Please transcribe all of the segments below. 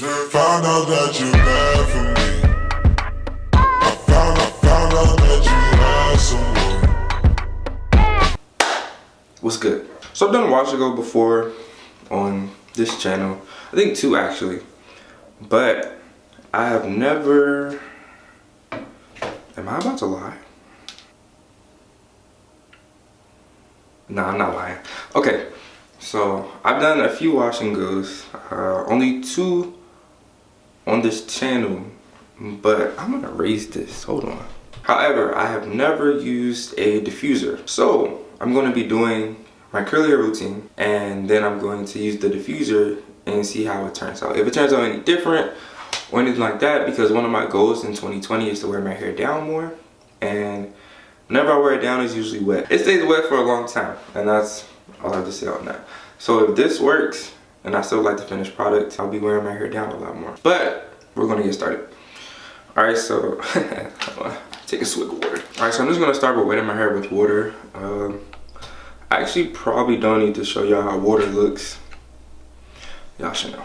Found out that you're bad for me. I found out that you had someone. What's good? So I've done washngo before on this channel. I think 2 actually. But I have never... Am I about to lie? Nah, I'm not lying. Okay, so I've done a few wash and goes. Only 2 on this channel, but I'm gonna raise this. Hold on. However, I have never used a diffuser. So I'm gonna be doing my curly hair routine, and then I'm going to use the diffuser and see how it turns out. If it turns out any different or anything like that, because one of my goals in 2020 is to wear my hair down more, and whenever I wear it down, it's usually wet. It stays wet for a long time, and that's all I have to say on that. So if this works, and I still like the finished product, I'll be wearing my hair down a lot more. But we're gonna get started. All right, so take a swig of water. All right, so I'm just gonna start with wetting my hair with water. I actually probably don't need to show y'all how water looks. Y'all should know.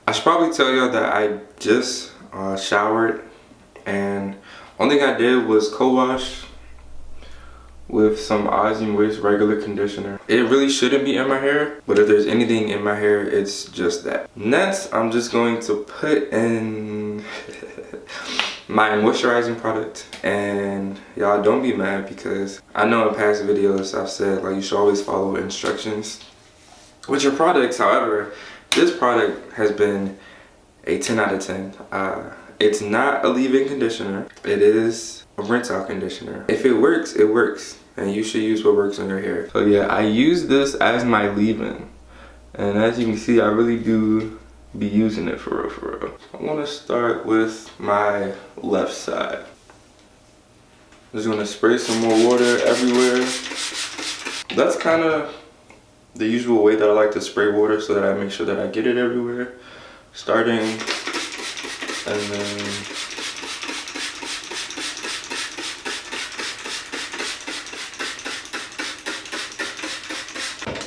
I should probably tell y'all that I just showered, and only thing I did was co-wash with some Aussie Moist regular conditioner. It really shouldn't be in my hair, but if there's anything in my hair, it's just that. Next, I'm just going to put in my moisturizing product, and y'all don't be mad because I know in past videos I've said like you should always follow instructions with your products. However, this product has been a 10 out of 10. It's not a leave-in conditioner. It is a rinse out conditioner. If it works, it works. And you should use what works on your hair. So yeah, I use this as my leave-in. And as you can see, I really do be using it for real, for real. I'm gonna start with my left side. I'm just gonna spray some more water everywhere. That's kind of the usual way that I like to spray water, so that I make sure that I get it everywhere. Starting, and then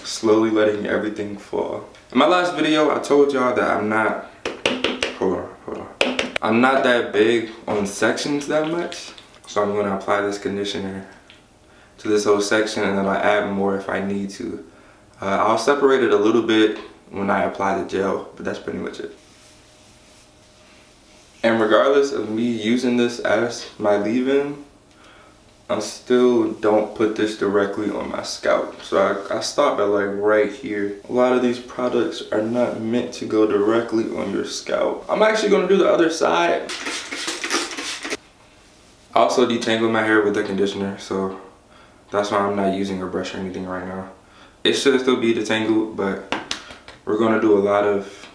slowly letting everything fall. In my last video, I told y'all that I'm not, hold on. I'm not that big on sections that much. So I'm gonna apply this conditioner to this whole section, and then I'll add more if I need to. I'll separate it a little bit when I apply the gel, but that's pretty much it. And regardless of me using this as my leave-in, I still don't put this directly on my scalp. So I stop at like right here. A lot of these products are not meant to go directly on your scalp. I'm actually gonna do the other side. I also detangle my hair with the conditioner, so that's why I'm not using a brush or anything right now. It should still be detangled, but we're gonna do a lot of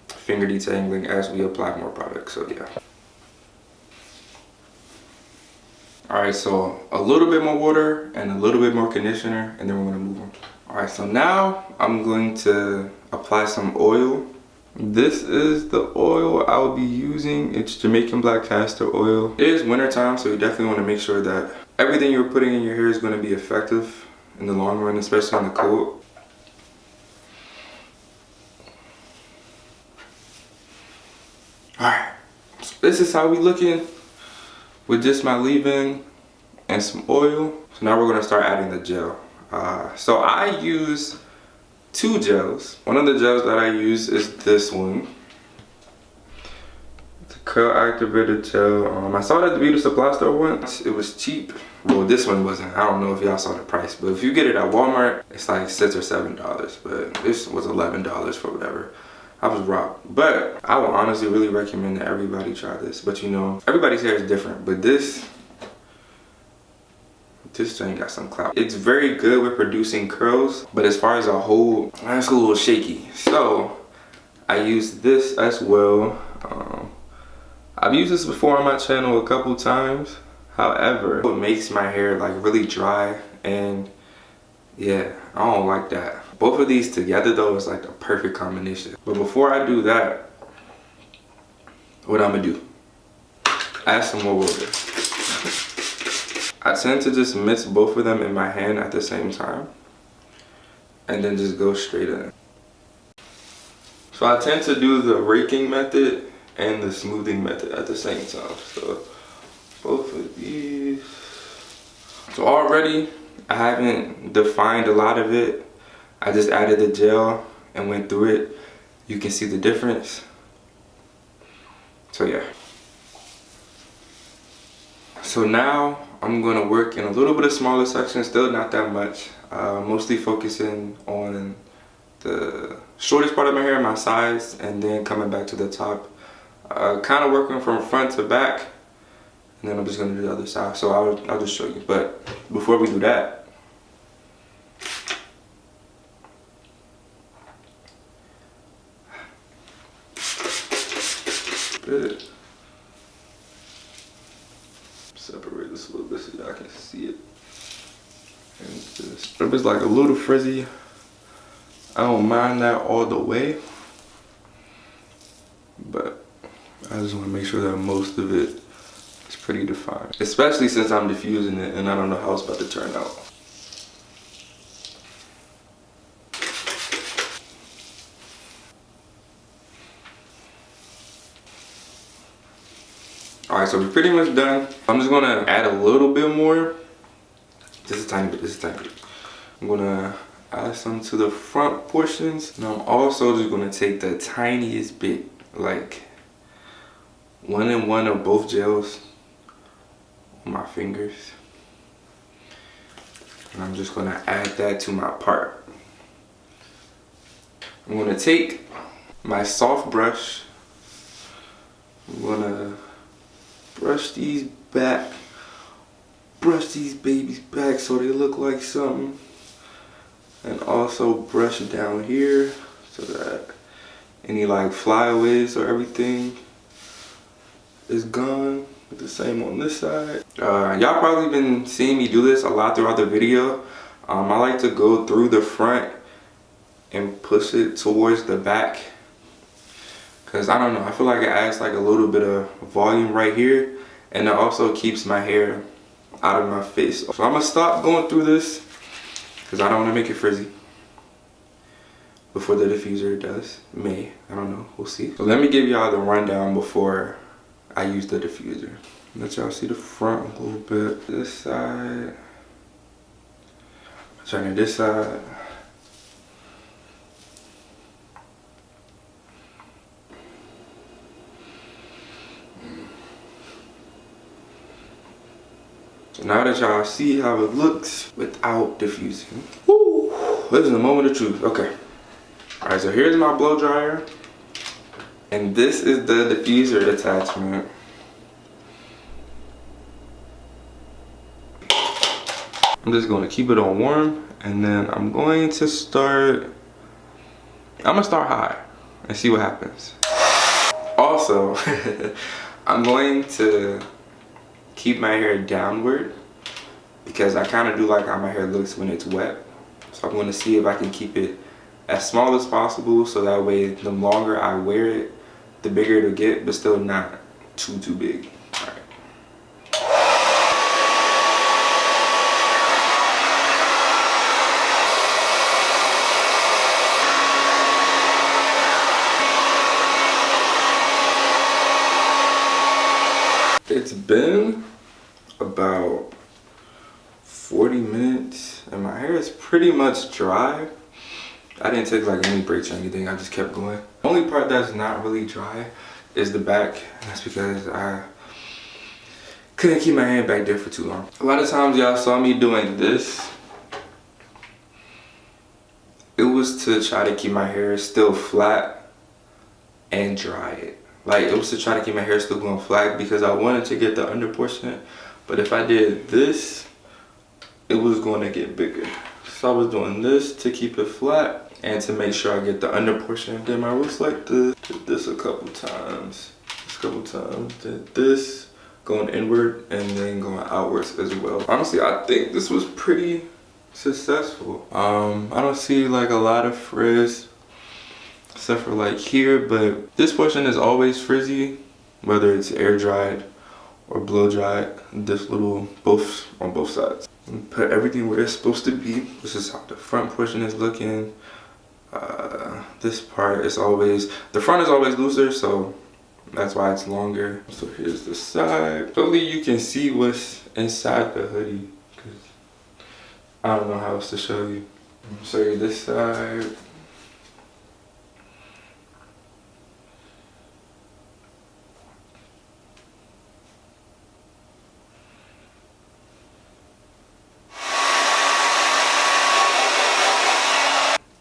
finger detangling as we apply more products, so yeah. Alright, so a little bit more water and a little bit more conditioner, and then we're gonna move on. Alright, so now I'm going to apply some oil. This is the oil I'll be using. It's Jamaican black castor oil. It is winter time, so you definitely want to make sure that everything you're putting in your hair is going to be effective in the long run, especially in the cold. Alright, so this is how we looking with just my leave-in and some oil. So now we're going to start adding the gel. So I use 2 gels. One of the gels that I use is this one. It's a curl activator gel. I saw it at the beauty supply store once. It was cheap. Well, this one wasn't. I don't know if y'all saw the price, but if you get it at Walmart, it's like $6 or $7. But this was $11 for whatever. I was robbed. But I would honestly really recommend that everybody try this. But you know, everybody's hair is different. But this thing got some clout. It's very good with producing curls, but as far as a whole, that's a little shaky. So I use this as well. I've used this before on my channel a couple times. However, it makes my hair like really dry, and yeah, I don't like that. Both of these together though is like the perfect combination. But before I do that, what I'm gonna do, add some more water. I tend to just mix both of them in my hand at the same time, and then just go straight in. So I tend to do the raking method and the smoothing method at the same time. So both of these. So already I haven't defined a lot of it. I just added the gel and went through it. You can see the difference. So yeah. So now I'm gonna work in a little bit of smaller sections, still not that much. Mostly focusing on the shortest part of my hair, my sides, and then coming back to the top. Kind of working from front to back, and then I'm just gonna do the other side. So I'll just show you. But before we do that, separate this a little bit so y'all can see it. And just, if it's like a little frizzy, I don't mind that all the way, but I just want to make sure that most of it is pretty defined, especially since I'm diffusing it and I don't know how it's about to turn out. Alright, so we're pretty much done. I'm just gonna add a little bit more. Just a tiny bit, just a tiny bit. I'm gonna add some to the front portions. And I'm also just gonna take the tiniest bit, like 1 and 1 of both gels on my fingers. And I'm just gonna add that to my part. I'm gonna take my soft brush. I'm gonna brush these back, brush these babies back so they look like something, and also brush down here so that any like flyaways or everything is gone. The same on this side. Y'all probably been seeing me do this a lot throughout the video. I like to go through the front and push it towards the back. Cause I don't know, I feel like it adds like a little bit of volume right here, and it also keeps my hair out of my face. So I'm gonna stop going through this cause I don't wanna make it frizzy before the diffuser does. I don't know, we'll see. So let me give y'all the rundown before I use the diffuser. Let y'all see the front a little bit. This side, turn to this side. So now that y'all see how it looks without diffusing. Woo! This is the moment of truth. Okay. Alright, so here's my blow dryer. And this is the diffuser attachment. I'm just going to keep it on warm, and then I'm going to start high and see what happens. Also, I'm going to keep my hair downward because I kind of do like how my hair looks when it's wet. So I'm going to see if I can keep it as small as possible, so that way the longer I wear it, the bigger it'll get, but still not too big. All right. It's been about 40 minutes and my hair is pretty much dry. I didn't take like any breaks or anything, I just kept going. The only part that's not really dry is the back, and that's because I couldn't keep my hand back there for too long. A lot of times y'all saw me doing this. It was to try to keep my hair still flat and dry it. Like, it was to try to keep my hair still going flat because I wanted to get the under portion, but if I did this, it was going to get bigger. So I was doing this to keep it flat and to make sure I get the under portion. Did my roots like this, did this a couple times, did this going inward and then going outwards as well. Honestly, I think this was pretty successful. I don't see like a lot of frizz except for like here, but this portion is always frizzy, whether it's air dried or blow dried. This little, both on both sides. Put everything where it's supposed to be. This is how the front portion is looking. This part is always, the front is always looser, so that's why it's longer. So here's the side. Hopefully you can see what's inside the hoodie, because I don't know how else to show you. Show you this side.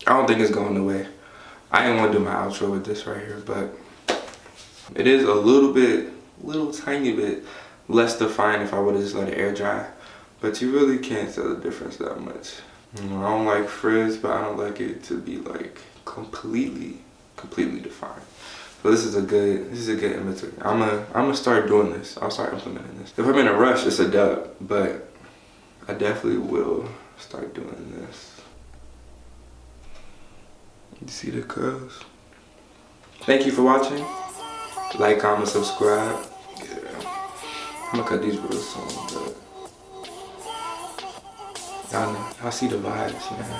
I don't think it's going away. I didn't want to do my outro with this right here, but it is a little tiny bit less defined if I would have just let it air dry. But you really can't tell the difference that much. You know, I don't like frizz, but I don't like it to be like completely defined. So this is a good imitator. I'm gonna start doing this. I'll start implementing this. If I'm in a rush, it's a dub, but I definitely will start doing this. You see the curls? Thank you for watching. Like, comment, subscribe. Yeah. I'm gonna cut these real soon, but y'all see the vibes, man.